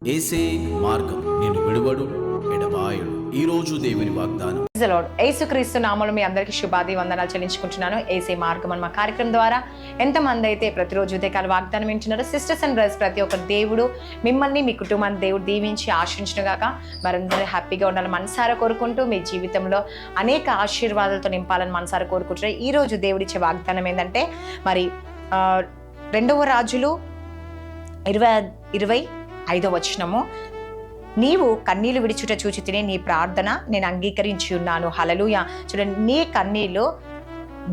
యేసే మార్గం, నేను విడువడు ఎడబాయడు. ఈ రోజు దేవుని వాగ్దానం. యేసుక్రీస్తు నామములో మీ అందరికీ శుభాది వందనాలు చెల్లించుకుంటున్నాను. యేసే మార్గం అన్న మా కార్యక్రమం ద్వారా ఎంతమంది అయితే ప్రతిరోజు ఉదయకాల వాగ్దానం వింటున్నారో, సిస్టర్స్ అండ్ బ్రదర్స్ ప్రతి ఒక్క దేవుడు మిమ్మల్ని మీ కుటుంబాన్ని దేవుడు దీవించి ఆశించును గాక. మరందరూ హ్యాపీగా ఉండాలని మనసారా కోరుకుంటూ, మీ జీవితంలో అనేక ఆశీర్వాదాలతో నింపాలని మనసారా కోరుకుంటున్నారు. ఈ రోజు దేవుడిచ్చే వాగ్దానం ఏంటంటే, మరి 2వ రాజులు 25వ వచనము, నీవు కన్నీళ్లు విడిచుట చూచి తినే నీ ప్రార్థన నేను అంగీకరించి ఉన్నాను. హల్లెలూయా. చూడండి, నీ కన్నీళ్ళు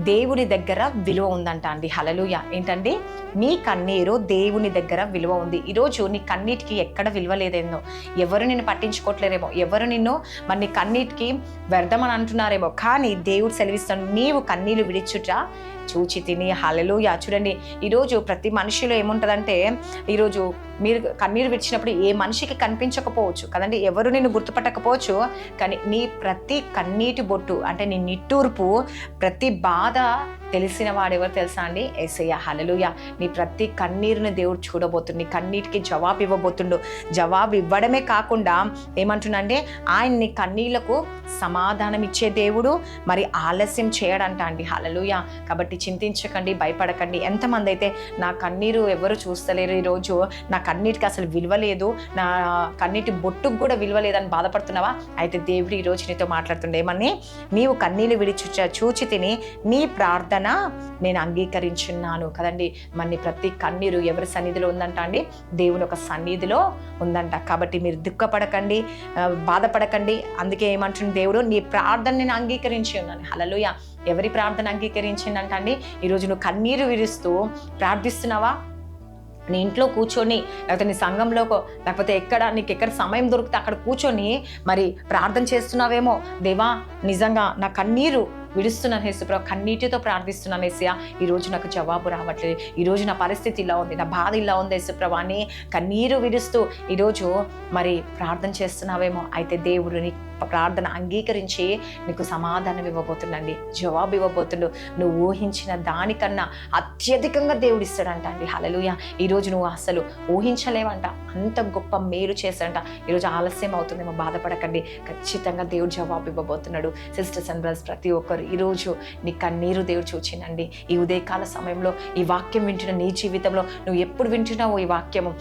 దేవుని దగ్గర విలువ ఉందంట అండి. హల్లెలూయా. ఏంటండి? నీ కన్నీరు దేవుని దగ్గర విలువ ఉంది. ఈరోజు నీ కన్నీటికి ఎక్కడ విలువ లేదేమో, ఎవరు నిన్ను పట్టించుకోవట్లేరేమో, ఎవరు నిన్ను మరి నీ కన్నీటికి వ్యర్థమని అంటున్నారేమో, కానీ దేవుడు సెలవిస్తాడు, నీవు కన్నీళ్లు విడిచుట చూచి తిని. హల్లెలూయా. చూడండి, ఈరోజు ప్రతి మనిషిలో ఏముంటుందంటే, ఈరోజు మీరు కన్నీరు విడిచినప్పుడు ఏ మనిషికి కనిపించకపోవచ్చు కదండి, ఎవరు నిన్ను గుర్తుపట్టకపోవచ్చు, కానీ నీ ప్రతి కన్నీటి బొట్టు అంటే నీ నిట్టూర్పు, ప్రతి బాధ తెలిసిన వాడెవరు తెలుసా అండి? యేసయ్య. హల్లెలూయా. నీ ప్రతి కన్నీరుని దేవుడు చూడబోతుండు, నీ కన్నీటికి జవాబు ఇవ్వబోతుండు. జవాబు ఇవ్వడమే కాకుండా ఏమంటున్నా అంటే, ఆయన నీ కన్నీళ్లకు సమాధానం ఇచ్చే దేవుడు, మరి ఆలస్యం చేయడంట అండి. హల్లెలూయా. కాబట్టి చింతించకండి, భయపడకండి. ఎంతమంది అయితే నా కన్నీరు ఎవరు చూస్తలేరు, ఈరోజు నా కన్నీటికి అసలు విలువ లేదు, నా కన్నీటి బొట్టుకు కూడా విలువ లేదని బాధపడుతున్నావా? అయితే దేవుడు ఈరోజు నీతో మాట్లాడుతుండే, ఏమని? నీవు కన్నీళ్ళు చూచి తిని నీ ప్రార్థన నేను అంగీకరించున్నాను కదండి. మరి ప్రతి కన్నీరు ఎవరి సన్నిధిలో ఉందంట అండి? దేవుని ఒక సన్నిధిలో ఉందంట. కాబట్టి మీరు దుఃఖపడకండి, బాధపడకండి. అందుకే ఏమంటుంది దేవుడు, నీ ప్రార్థన నేను అంగీకరించి ఉన్నాను. హల్లెలూయా. ఎవరి ప్రార్థన అంగీకరించిందంట అండి? ఈరోజు నువ్వు కన్నీరు విరుస్తూ ప్రార్థిస్తున్నావా? నీ ఇంట్లో కూర్చొని, లేకపోతే నీ సంఘంలోకో, లేకపోతే నీకు ఎక్కడ సమయం దొరికితే అక్కడ కూర్చొని మరి ప్రార్థన చేస్తున్నావేమో, దేవా నిజంగా నా కన్నీరు విడుస్తున్నాను యేసుప్రభు, కన్నీటితో ప్రార్థిస్తున్నాను యేసయ్య, ఈరోజు నాకు జవాబు రావట్లేదు, ఈరోజు నా పరిస్థితి ఇలా ఉంది, నా బాధ ఇలా ఉంది యేసుప్రభు అని కన్నీరు విడుస్తూ ఈరోజు మరి ప్రార్థన చేస్తున్నావేమో, అయితే దేవుడు నీ ప్రార్థన అంగీకరించి నీకు సమాధానం ఇవ్వబోతుండండి, జవాబు ఇవ్వబోతుండు. నువ్వు ఊహించిన దానికన్నా అత్యధికంగా దేవుడు ఇస్తాడంట అండి. హల్లెలూయా. ఈరోజు నువ్వు అసలు ఊహించలేవంట, అంత గొప్ప మేలు చేస్తాడంట. ఈరోజు ఆలస్యం అవుతుందేమో, బాధపడకండి, ఖచ్చితంగా దేవుడు జవాబు ఇవ్వబోతున్నాడు. సిస్టర్స్ అండ్ బ్రదర్స్ ప్రతి ఒక్కరు ఈరోజు నీ కన్నీరు దేవుడు చూచిందండి. ఈ ఉదయకాల సమయంలో ఈ వాక్యం వింటున్న నీ జీవితంలో నువ్వు ఎప్పుడు వింటున్నావో ఈ వాక్యము,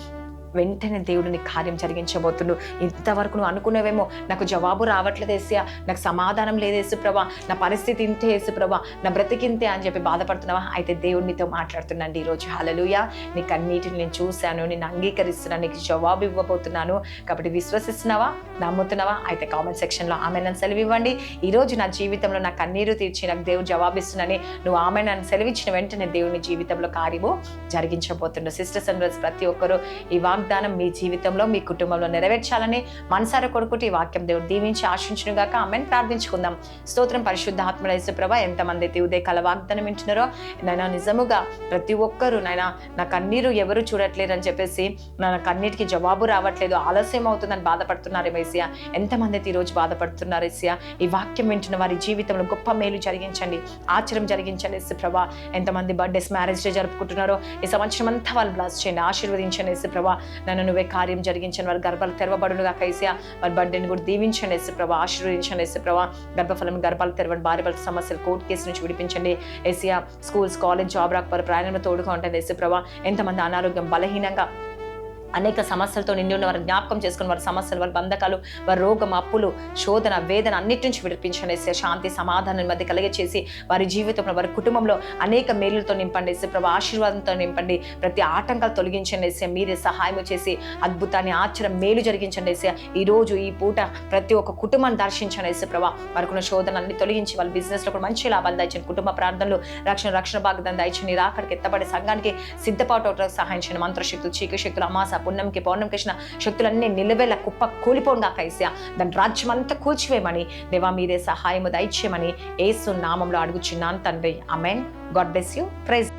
వెంటనే దేవుడు నీ కార్యం జరిగించబోతుండు. ఇంతవరకు నువ్వు అనుకునేవేమో, నాకు జవాబు రావట్లేదు యేసయ్య, నాకు సమాధానం లేదు యేసుప్రభా, నా పరిస్థితి ఇంతే యేసుప్రభా, నా బ్రతికింతే అని చెప్పి బాధపడుతున్నావా? అయితే దేవుడు నీతో మాట్లాడుతున్నాండి ఈరోజు. హల్లెలూయా. నీ కన్నీటిని నేను చూశాను, నేను అంగీకరిస్తున్నాను, నీకు జవాబు ఇవ్వబోతున్నాను. కాబట్టి విశ్వసిస్తున్నావా, నమ్ముతున్నావా? అయితే కామెంట్ సెక్షన్లో ఆమె నన్ను సెలవివ్వండి. ఈరోజు నా జీవితంలో నా కన్నీరు తీర్చి నాకు దేవుడు జవాబిస్తున్నానని నువ్వు ఆమె నన్ను సెలవిచ్చిన వెంటనే దేవుని జీవితంలో కార్యము జరిగించబోతుండు. సిస్టర్స్ అండ్ బ్రదర్స్ ప్రతి ఒక్కరు ఈ వాగ్దానం మీ జీవితంలో, మీ కుటుంబంలో నెరవేర్చాలని మనసారా కొడుకుంటూ ఈ వాక్యం దేవుడు దీవించి ఆశించును గాక. ఆమెను ప్రార్థించుకుందాం. స్తోత్రం పరిశుద్ధ ఆత్మల యేసుప్రభా, ఎంతమంది అయితే ఉదయకాల వాగ్దానం వింటున్నారో నాయనా, నిజముగా ప్రతి ఒక్కరు నాయనా, నా కన్నీరు ఎవరు చూడట్లేరు అని చెప్పేసి, నా కన్నీటికి జవాబు రావట్లేదు, ఆలస్యం అవుతుందని బాధపడుతున్నారు యేసయ్య. ఎంతమంది అయితే ఈరోజు బాధపడుతున్నారు యేసయ్య? ఈ వాక్యం వింటున్న వారి జీవితంలో గొప్ప మేలు జరిగించండి, ఆశ్చర్యం జరిగించండి యేసుప్రభా. ఎంతమంది బర్త్డేస్, మ్యారేజ్ డే జరుపుకుంటున్నారో ఈ సంవత్సరం అంతా వాళ్ళు బ్లెస్ చేయండి, ఆశీర్వదించండి యేసుప్రభా. నన్ను నువ్వే కార్యం జరిగించండి, వారి గర్భాలు తెరవబడునుగా యేసయ్య. వారి బర్త్డేని కూడా దీవించండి యేసుప్రభా, ఆశీర్వదించండి యేసుప్రభా. గర్భఫలం, గర్భాలు తెరవండి, భార్య సమస్యలు, కోర్టు కేసు నుంచి విడిపించండి యేసయ్య. స్కూల్స్, కాలేజ్, జాబ్ రాకపోతే ప్రయాణంలో తోడుగా ఉంటుంది యేసుప్రభా. ఎంతమంది అనారోగ్యం, బలహీనంగా అనేక సమస్యలతో నిండి ఉన్న వారు జ్ఞాపకం చేసుకుని, వారి సమస్యలు, వారి బంధకాలు, వారి రోగం, అప్పులు, శోధన, వేదన అన్నిటి నుంచి విడిపించండి యేసయ్య. శాంతి సమాధానం మధ్య కలిగచేసి వారి జీవితంలో, వారి కుటుంబంలో అనేక మేలులతో నింపండి యేసయ్య. ఆశీర్వాదంతో నింపండి, ప్రతి ఆటంకాలు తొలగించండి యేసయ్య. మీరే సహాయం చేసి అద్భుతాన్ని, ఆశ్చర్యం, మేలు జరిగించండి యేసయ్య. ఈరోజు ఈ పూట ప్రతి ఒక్క కుటుంబాన్ని దర్శించండి యేసయ్య. వారికి ఉన్న శోధన అన్ని తొలగించి వాళ్ళ బిజినెస్ లో కూడా మంచి లాభాలు దయచండి. కుటుంబ ప్రార్థనలు, రక్షణ భాగదాన్ని దయచండి. రాకడికి ఎత్తబడే సంఘానికి సిద్ధపాటు సహాయం చేయండి. మంత్రశక్తులు, చీకటి శక్తులు, అమాస, పుణ్యంకి, పౌర్ణమికి ఇచ్చిన శక్తులన్నీ నిలవేళ కుప్ప కూలిపోంగా యేసయ్య. దాని రాజ్యం అంతా కూల్చివేయమని దేవా మీరే సహాయము దయచేయమని యేసు నామంలో అడుగుచున్నాను తండ్రి. ఆమేన్. God bless you. ప్రైజ్.